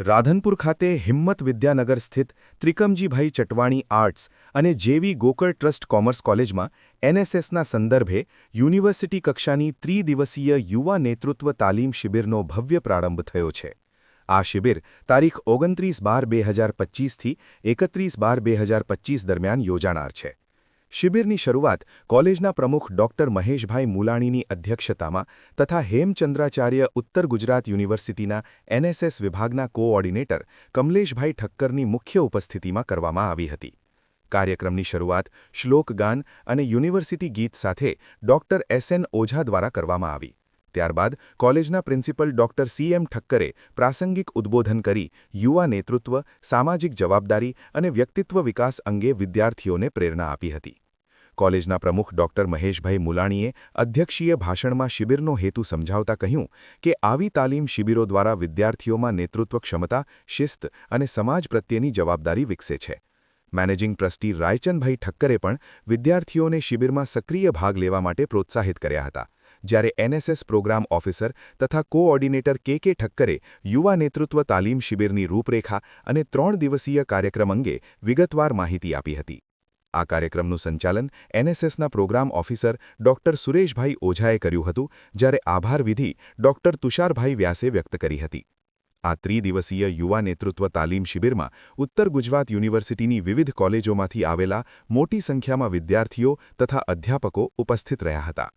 રાધનપુર ખાતે હિંમત વિદ્યાનગર સ્થિત ત્રિકમજીભાઈ ચટવાણી આર્ટ્સ અને જેવી ગોકળ ટ્રસ્ટ કોમર્સ કોલેજમાં એનએસએસના સંદર્ભે યુનિવર્સિટી કક્ષાની ત્રિદિવસીય યુવા નેતૃત્વ તાલીમ શિબિરનો ભવ્ય પ્રારંભ થયો છે. આ શિબિર તારીખ 29/12/2025થી 31/12/2025 દરમિયાન યોજાનાર છે. શિબિરની શરૂઆત કોલેજના પ્રમુખ ડોક્ટર મહેશભાઈ મુલાણીની અધ્યક્ષતામાં તથા હેમચંદ્રાચાર્ય ઉત્તર ગુજરાત યુનિવર્સિટીના એનએસએસ વિભાગના કોઓર્ડિનેટર કમલેશભાઈ ઠક્કરની મુખ્ય ઉપસ્થિતિમાં કરવામાં આવી હતી. કાર્યક્રમની શરૂઆત શ્લોકગાન અને યુનિવર્સિટી ગીત સાથે ડોક્ટર એસએન ઓઝા દ્વારા કરવામાં આવી. ત્યારબાદ કોલેજના પ્રિન્સિપલ ડોક્ટર સીએમ ઠક્કરે પ્રાસંગિક ઉદ્બોધન કરી યુવા નેતૃત્વ, સામાજિક જવાબદારી અને વ્યક્તિત્વ વિકાસ અંગે વિદ્યાર્થીઓને પ્રેરણા આપી હતી. કોલેજના પ્રમુખ ડોક્ટર મહેશભાઈ મુલાણીએ અધ્યક્ષીય ભાષણમાં શિબિરનો હેતુ સમજાવતા કહ્યું કે આવી તાલીમ શિબિરો દ્વારા વિદ્યાર્થીઓમાં નેતૃત્વ ક્ષમતા, શિસ્ત અને સમાજ પ્રત્યેની જવાબદારી વિકસે છે. મેનેજિંગ ટ્રસ્ટી રાયચંદભાઈ ઠક્કરે પણ વિદ્યાર્થીઓને શિબિરમાં સક્રિય ભાગ લેવા માટે પ્રોત્સાહિત કર્યા હતા, જ્યારે એનએસએસ પ્રોગ્રામ ઓફિસર તથા કોઓર્ડિનેટર કે ઠક્કરે યુવા નેતૃત્વ તાલીમ શિબિરની રૂપરેખા અને 3 દિવસીય કાર્યક્રમ અંગે વિગતવાર માહિતી આપી હતી. આ કાર્યક્રમનું સંચાલન એનએસએસના પ્રોગ્રામ ઓફિસર ડોક્ટર સુરેશભાઈ ઓઝાએ કર્યું હતું, જ્યારે આભાર વિધિ ડોક્ટર તુષારભાઈ વ્યાસે વ્યક્ત કરી હતી. આ ત્રિદિવસીય યુવા નેતૃત્વ તાલીમ શિબિરમાં ઉત્તર ગુજરાત યુનિવર્સિટીની વિવિધ કોલેજોમાંથી આવેલા મોટી સંખ્યામાં વિદ્યાર્થીઓ તથા અધ્યાપકો ઉપસ્થિત રહ્યા હતા.